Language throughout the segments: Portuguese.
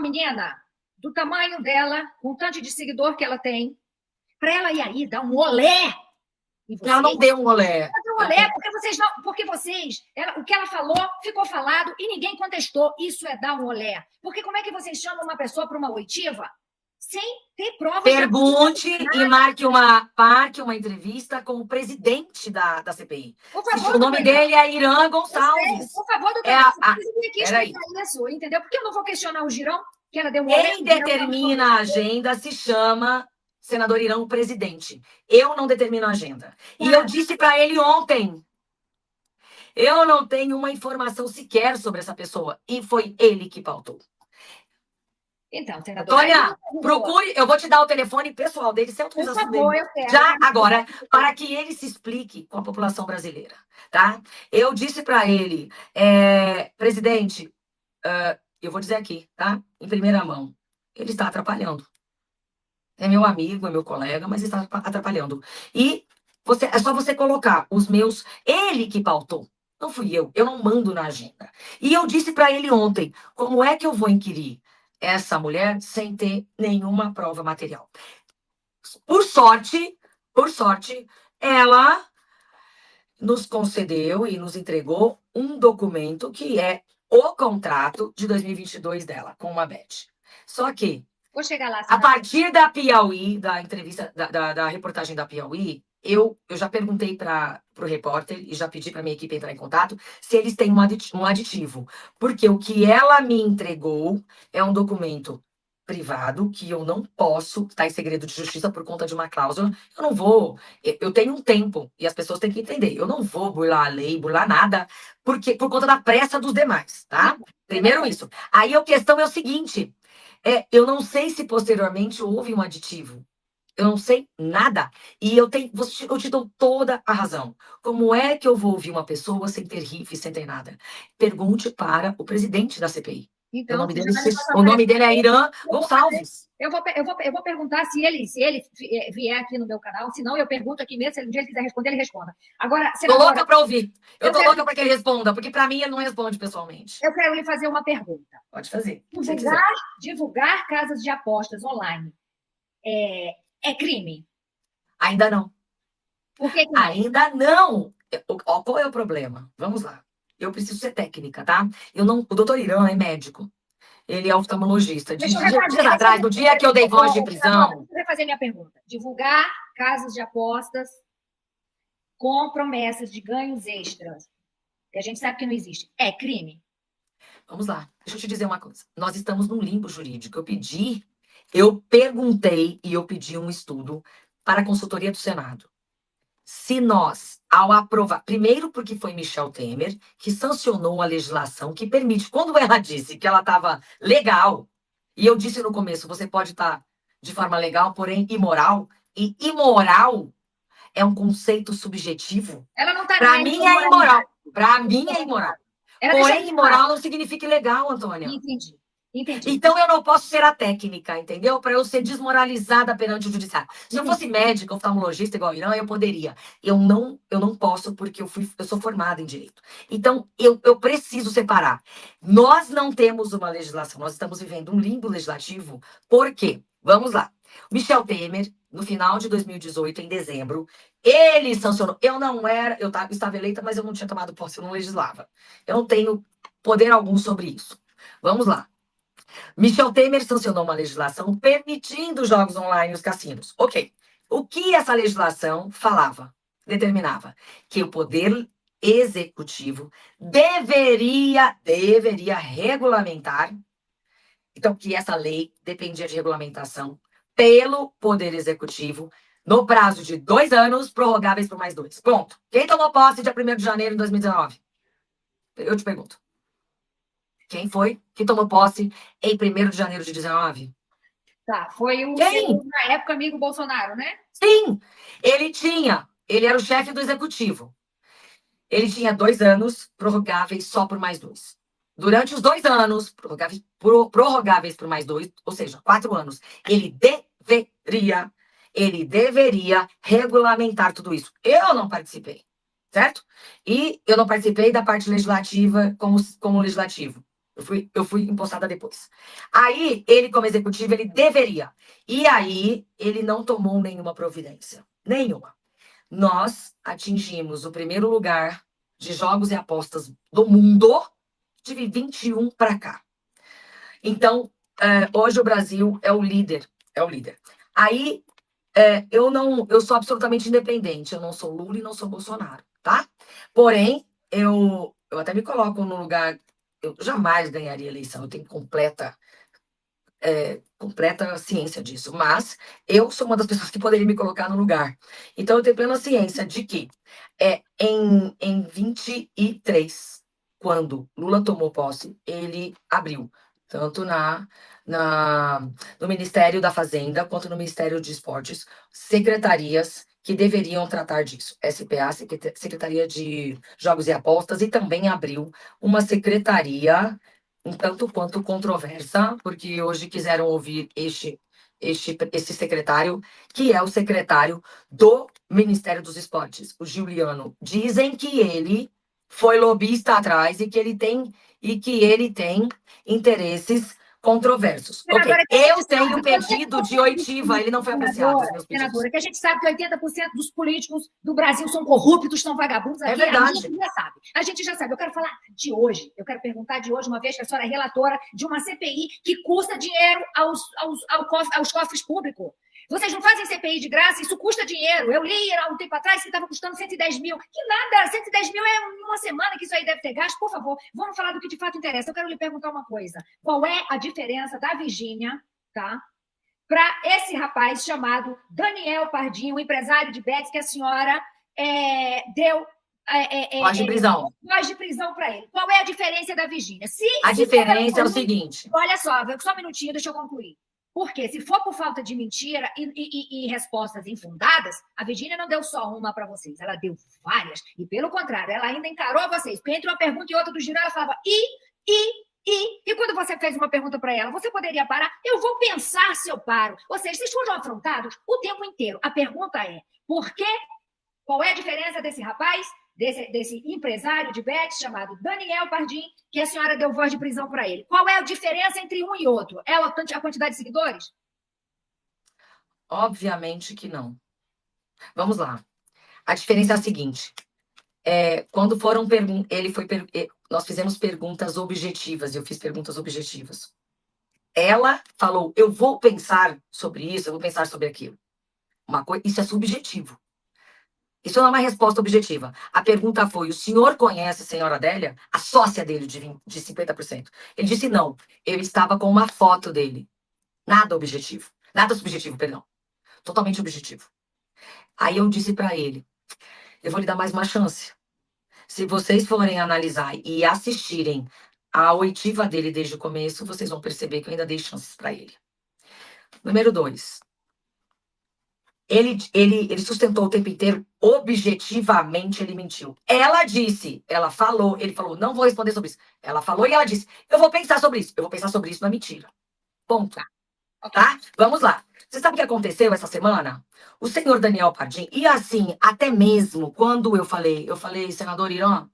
menina do tamanho dela, com o tanto de seguidor que ela tem, para ela ir aí dar um olé. Ela não deu um olé. Ela deu um olé porque vocês, o que ela falou ficou falado e ninguém contestou. Isso é dar um olé. Porque como é que vocês chamam uma pessoa para uma oitiva sem ter provas? Pergunte e marque uma entrevista com o presidente da CPI. Por favor, o nome dele é Irã Gonçalves. Por favor, doutora, você tem que explicar isso, entendeu? Porque eu não vou questionar o Girão, que ela deu um olé. Quem determina a agenda se chama senador Irã, o presidente. Eu não determino a agenda. E eu disse para ele ontem, eu não tenho uma informação sequer sobre essa pessoa. E foi ele que pautou. Então, senadora... Antônia, procure, eu vou te dar o telefone pessoal dele, sem autorização dele. Eu quero. Já agora, para que ele se explique com a população brasileira, tá? Eu disse para ele, presidente, eu vou dizer aqui, tá? Em primeira mão, ele está atrapalhando. É meu amigo, é meu colega, mas está atrapalhando. E é só você colocar os meus... Ele que pautou, não fui eu não mando na agenda. E eu disse para ele ontem, como é que eu vou inquirir essa mulher sem ter nenhuma prova material? Por sorte, ela nos concedeu e nos entregou um documento que é o contrato de 2022 dela, com uma Beth. Só que, vou chegar lá, a partir da Piauí, da entrevista, da reportagem da Piauí, eu já perguntei para o repórter e já pedi para minha equipe entrar em contato se eles têm um aditivo. Porque o que ela me entregou é um documento privado que eu não posso estar em segredo de justiça por conta de uma cláusula. Eu não vou... Eu tenho um tempo e as pessoas têm que entender. Eu não vou burlar a lei, burlar nada, por conta da pressa dos demais, tá? Primeiro isso. Aí a questão é o seguinte... eu não sei se posteriormente houve um aditivo. Eu não sei nada. E eu te dou toda a razão. Como é que eu vou ouvir uma pessoa sem ter RIF, sem ter nada? Pergunte para o presidente da CPI. Então, o nome dele é Irã Gonçalves. Eu vou perguntar se ele vier aqui no meu canal. Se não, eu pergunto aqui mesmo. Se um dia ele quiser responder, ele responda. Agora, senadora, tô louca para ouvir. Eu tô louca para que ele responda, porque para mim ele não responde pessoalmente. Eu quero lhe fazer uma pergunta. Pode fazer. Divulgar casas de apostas online é crime? Ainda não. Por que não? Ainda não. Qual é o problema? Vamos lá. Eu preciso ser técnica, tá? O doutor Irã é médico. Ele é oftalmologista. Dias atrás, no dia que eu dei voz de prisão... Deixa eu fazer minha pergunta. Divulgar casas de apostas com promessas de ganhos extras, que a gente sabe que não existe, é crime? Vamos lá. Deixa eu te dizer uma coisa. Nós estamos num limbo jurídico. Eu perguntei e eu pedi um estudo para a consultoria do Senado. Se nós, ao aprovar... Primeiro porque foi Michel Temer que sancionou a legislação que permite... Quando ela disse que ela estava legal, e eu disse no começo, você pode estar de forma legal, porém imoral, e imoral é um conceito subjetivo. Ela não está... Para mim é imoral. Para mim é imoral. Porém, imoral não significa ilegal, Antônia. Entendi. Então, eu não posso ser a técnica, entendeu? Para eu ser desmoralizada perante o judiciário. Se eu fosse médica, oftalmologista igual Irã, eu poderia. Eu não posso, porque eu sou formada em direito. Então, eu preciso separar. Nós não temos uma legislação, nós estamos vivendo um limbo legislativo. Por quê? Vamos lá. Michel Temer, no final de 2018, em dezembro, ele sancionou. Eu estava eleita, mas eu não tinha tomado posse, eu não legislava. Eu não tenho poder algum sobre isso. Vamos lá. Michel Temer sancionou uma legislação permitindo jogos online nos cassinos. Ok. O que essa legislação determinava? Que o poder executivo deveria regulamentar. Então, que essa lei dependia de regulamentação pelo poder executivo no prazo de 2 anos, prorrogáveis por mais 2. Ponto. Quem tomou posse dia 1º de janeiro de 2019? Eu te pergunto. Quem foi que tomou posse em 1º de janeiro de 2019? Tá, foi o seu, na época, amigo Bolsonaro, né? Sim, ele era o chefe do executivo. Ele tinha 2 anos prorrogáveis só por mais 2. Durante os 2 anos, prorrogáveis por mais 2, ou seja, 4 anos, ele deveria regulamentar tudo isso. Eu não participei, certo? E eu não participei da parte legislativa como legislativo. Eu fui empossada depois. Aí, ele, como executivo, ele deveria. E aí, ele não tomou nenhuma providência. Nenhuma. Nós atingimos o primeiro lugar de jogos e apostas do mundo de 21 para cá. Então, hoje o Brasil é o líder. É o líder. Aí, eu sou absolutamente independente. Eu não sou Lula e não sou Bolsonaro, tá? Porém, eu até me coloco no lugar. Eu jamais ganharia eleição. Eu tenho completa ciência disso. Mas eu sou uma das pessoas que poderia me colocar no lugar. Então, eu tenho plena ciência de que em 23, quando Lula tomou posse, ele abriu tanto no Ministério da Fazenda quanto no Ministério de Esportes secretarias que deveriam tratar disso. SPA, Secretaria de Jogos e Apostas, e também abriu uma secretaria um tanto quanto controversa, porque hoje quiseram ouvir esse secretário, que é o secretário do Ministério dos Esportes, o Giuliano. Dizem que ele foi lobista atrás e que ele tem interesses controversos. Ok, Senadora, eu tenho pedido de oitiva, ele não foi apreciado, os meus pedidos. Senadora, que a gente sabe que 80% dos políticos do Brasil são corruptos, são vagabundos. Aqui, verdade. a gente já sabe. A gente já sabe. Eu quero falar de hoje. Eu quero perguntar de hoje, uma vez que a senhora é relatora de uma CPI que custa dinheiro aos cofres públicos. Vocês não fazem CPI de graça, isso custa dinheiro. Eu li há um tempo atrás que estava custando 110 mil. Que nada, 110 mil é uma semana que isso aí deve ter gasto. Por favor, vamos falar do que de fato interessa. Eu quero lhe perguntar uma coisa. Qual é a diferença da Virgínia, tá, para esse rapaz chamado Daniel Pardinho, empresário de bets, que a senhora deu voz de prisão. Voz de prisão para ele. Qual é a diferença da Virgínia? A diferença é o seguinte. Olha só um minutinho, deixa eu concluir. Porque se for por falta de mentira e respostas infundadas, a Virgínia não deu só uma para vocês, ela deu várias. E, pelo contrário, ela ainda encarou vocês. Porque entre uma pergunta e outra do Girão, ela falava e quando você fez uma pergunta para ela, você poderia parar? Eu vou pensar se eu paro. Ou seja, vocês foram afrontados o tempo inteiro. A pergunta é, por quê? Qual é a diferença desse rapaz, desse empresário de bets chamado Daniel Pardim, que a senhora deu voz de prisão para ele? Qual é a diferença entre um e outro? É a quantidade de seguidores? Obviamente que não. Vamos lá. A diferença é a seguinte. Quando foram nós fizemos perguntas objetivas, eu fiz perguntas objetivas. Ela falou, eu vou pensar sobre isso, eu vou pensar sobre aquilo. Isso é subjetivo. Isso não é uma resposta objetiva. A pergunta foi, o senhor conhece a senhora Adélia? A sócia dele de 50%. Ele disse não. Eu estava com uma foto dele. Nada objetivo. Nada subjetivo, perdão. Totalmente objetivo. Aí eu disse para ele, eu vou lhe dar mais uma chance. Se vocês forem analisar e assistirem a oitiva dele desde o começo, vocês vão perceber que eu ainda dei chances para ele. Número 2. Ele sustentou o tempo inteiro, objetivamente ele mentiu. Ela falou, ele falou, não vou responder sobre isso. Ela falou e ela disse, eu vou pensar sobre isso. Eu vou pensar sobre isso na mentira. Ponto. Tá? Vamos lá. Você sabe o que aconteceu essa semana? O senhor Daniel Pardim, e assim, até mesmo quando eu falei, senador Irã,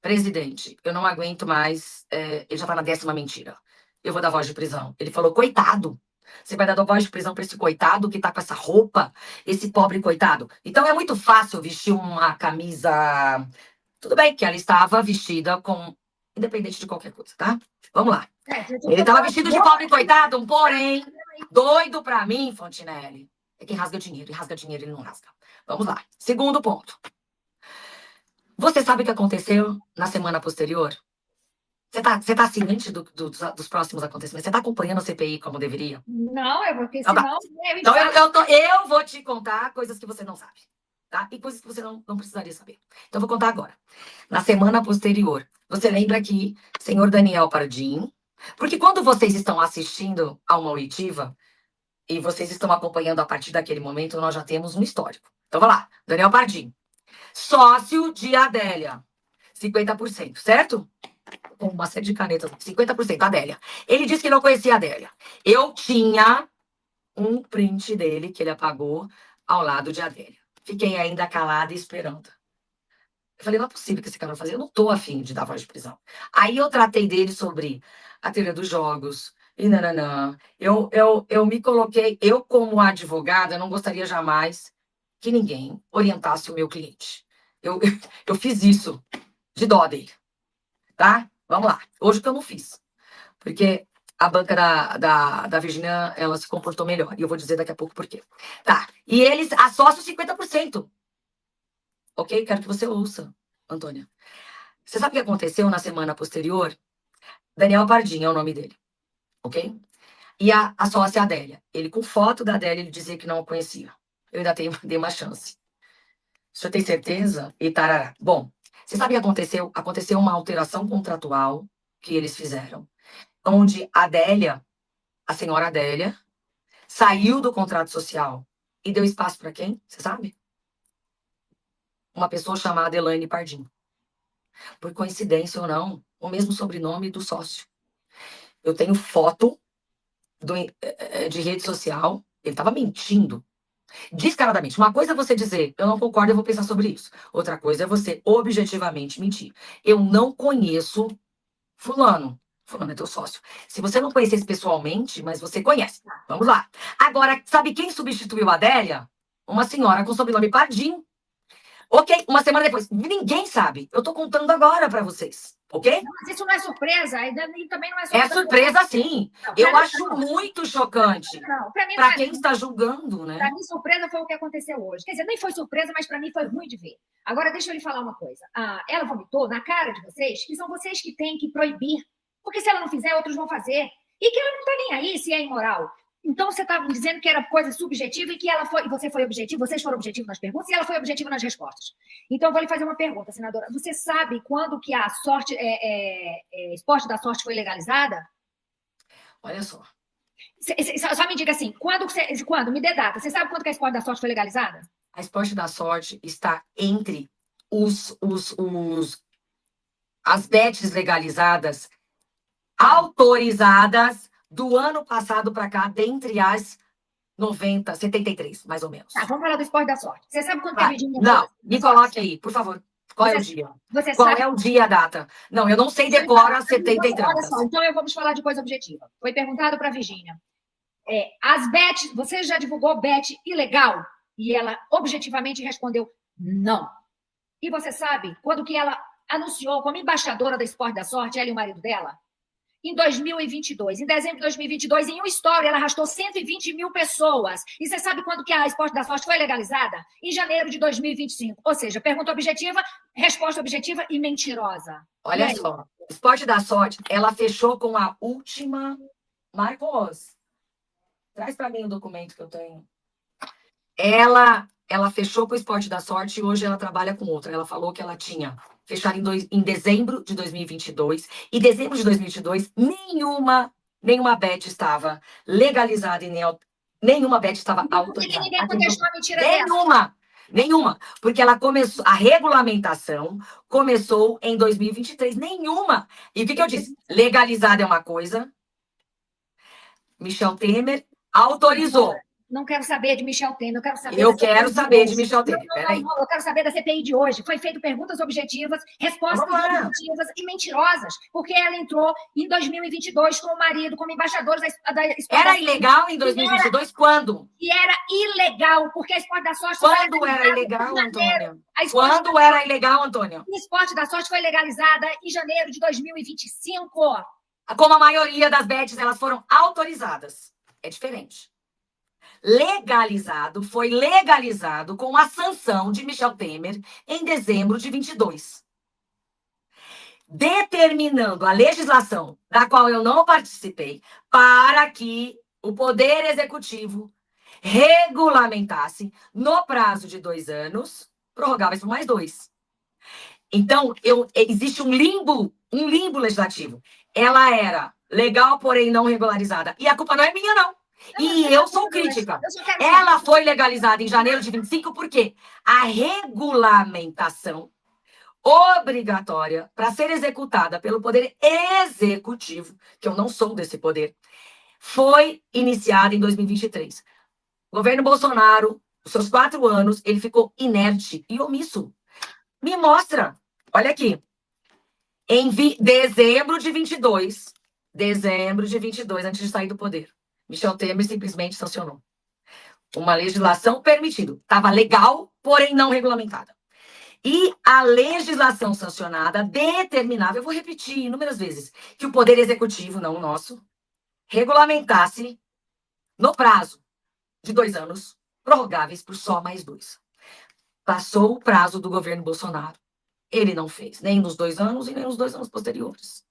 presidente, eu não aguento mais, ele já tá na 10ª mentira. Eu vou dar voz de prisão. Ele falou, coitado, você vai dar voz de prisão para esse coitado que tá com essa roupa, esse pobre coitado. Então é muito fácil vestir uma camisa. Tudo bem que ela estava vestida independente de qualquer coisa, tá? Vamos lá. Ele estava vestido de pobre coitado, porém, doido para mim, Fontinelli. É quem rasga dinheiro, e rasga dinheiro ele não rasga. Vamos lá. Segundo ponto. Você sabe o que aconteceu na semana posterior? Você tá ciente dos próximos acontecimentos? Você tá acompanhando a CPI como deveria? Não, porque senão... Então eu vou te contar coisas que você não sabe. Tá? E coisas que você não precisaria saber. Então eu vou contar agora. Na semana posterior, você lembra que senhor Daniel Pardim... Porque quando vocês estão assistindo a uma oitiva e vocês estão acompanhando a partir daquele momento, nós já temos um histórico. Então vai lá, Daniel Pardim. Sócio de Adélia. 50%, certo? Com uma série de canetas. 50%, Adélia. Ele disse que não conhecia a Adélia. Eu tinha um print dele que ele apagou ao lado de Adélia. Fiquei ainda calada e esperando. Eu falei, não é possível que esse cara vai fazer. Eu não tô afim de dar voz de prisão. Aí eu tratei dele sobre a teoria dos jogos. E nananã. Eu me coloquei, eu como advogada, não gostaria jamais que ninguém orientasse o meu cliente. Eu, eu fiz isso de dó dele, tá? Vamos lá. Hoje que eu não fiz. Porque a banca da Virgínia, ela se comportou melhor. E eu vou dizer daqui a pouco por quê. Tá. E eles associam 50%. Ok? Quero que você ouça, Antônia. Você sabe o que aconteceu na semana posterior? Daniel Pardinho é o nome dele, ok? E a sócia Adélia. Ele, com foto da Adélia, ele dizia que não a conhecia. Eu ainda dei uma chance. O senhor tem certeza? E tarará. Bom, você sabe o que aconteceu? Aconteceu uma alteração contratual que eles fizeram, onde a Adélia, a senhora Adélia, saiu do contrato social e deu espaço para quem? Você sabe? Uma pessoa chamada Elaine Pardinho. Por coincidência ou não, o mesmo sobrenome do sócio. Eu tenho foto de rede social. Ele estava mentindo descaradamente. Uma coisa é você dizer, eu não concordo, eu vou pensar sobre isso. Outra coisa é você objetivamente mentir. Eu não conheço fulano. Fulano é teu sócio. Se você não conhecesse pessoalmente, mas você conhece. Vamos lá. Agora, sabe quem substituiu a Adélia? Uma senhora com sobrenome Padim. Ok, uma semana depois. Ninguém sabe. Eu tô contando agora para vocês. Ok? Não, mas isso não é surpresa, e também não é É surpresa, sim. Não, Eu mim, acho muito chocante não, para mim não para é. quem está julgando, né? Para mim, surpresa foi o que aconteceu hoje. Quer dizer, nem foi surpresa, mas para mim foi ruim de ver. Agora, deixa eu lhe falar uma coisa. Ela vomitou na cara de vocês, que são vocês que têm que proibir. Porque se ela não fizer, outros vão fazer. E que ela não está nem aí se é imoral. Então, você estava dizendo que era coisa subjetiva e que ela foi, e você foi objetivo, vocês foram objetivos nas perguntas e ela foi objetiva nas respostas. Então, eu vou lhe fazer uma pergunta, senadora. Você sabe quando que a sorte, esporte da sorte foi legalizada? Olha só. Só me diga assim, quando? Me dê data. Você sabe quando que a esporte da sorte foi legalizada? A Esporte da Sorte está entre as bets legalizadas, autorizadas do ano passado para cá, dentre as 90, 73, mais ou menos. Tá, vamos falar do esporte da sorte. Você sabe quando que a Virgínia Não, me coloque aí, por favor. Qual é o dia? Qual é o dia, a data? Não, eu não sei decora 70 e Olha tantas. só, então vamos falar de coisa objetiva. Foi perguntado para a Virgínia. As bets, você já divulgou bet ilegal? E ela objetivamente respondeu não. E você sabe quando que ela anunciou como embaixadora da Esporte da Sorte, ela e o marido dela? Em 2022. Em dezembro de 2022, em um story, ela arrastou 120 mil pessoas. E você sabe quando que a Esporte da Sorte foi legalizada? Em janeiro de 2025. Ou seja, pergunta objetiva, resposta objetiva e mentirosa. Olha só, Esporte da Sorte, ela fechou com a última... Marcos, traz para mim o documento que eu tenho. Ela fechou com o Esporte da Sorte e hoje ela trabalha com outra. Ela falou que ela tinha fechado em dezembro de 2022. E dezembro de 2022, nenhuma bet estava legalizada e nenhuma bet estava autorizada. Ninguém contestou a mentira dela. Nenhuma. Porque ela começou, a regulamentação começou em 2023. Nenhuma. E o que eu disse? Legalizada é uma coisa. Michel Temer autorizou. Não quero saber de Michel Temer, eu quero saber. Eu quero saber de Michel Temer. Não, eu quero saber da CPI de hoje. Foi feito perguntas objetivas, respostas objetivas e mentirosas, porque ela entrou em 2022 com o marido, como embaixadora da Esporte. Era ilegal em 2022 quando? E era ilegal, porque a Esporte da Sorte... Quando era ilegal, Antônia? Quando era ilegal, Antônia? A Esporte da Sorte foi legalizada em janeiro de 2025. Como a maioria das bets, elas foram autorizadas. É diferente. Foi legalizado com a sanção de Michel Temer em dezembro de 22. Determinando a legislação, da qual eu não participei, para que o Poder Executivo regulamentasse no prazo de 2 anos, prorrogáveis por mais 2. Então, existe um limbo legislativo. Ela era legal, porém não regularizada. E a culpa não é minha, não. E eu sou crítica. Ela foi legalizada em janeiro de 25 porque a regulamentação obrigatória para ser executada pelo Poder Executivo, que eu não sou desse poder, foi iniciada em 2023. O governo Bolsonaro, os seus 4 anos, ele ficou inerte e omisso. Me mostra. Olha aqui. Em dezembro de 22, antes de sair do poder, Michel Temer simplesmente sancionou uma legislação permitida. Estava legal, porém não regulamentada. E a legislação sancionada determinava, eu vou repetir inúmeras vezes, que o Poder Executivo, não o nosso, regulamentasse no prazo de 2 anos, prorrogáveis por só mais 2. Passou o prazo do governo Bolsonaro. Ele não fez, nem nos 2 anos e nem nos 2 anos posteriores.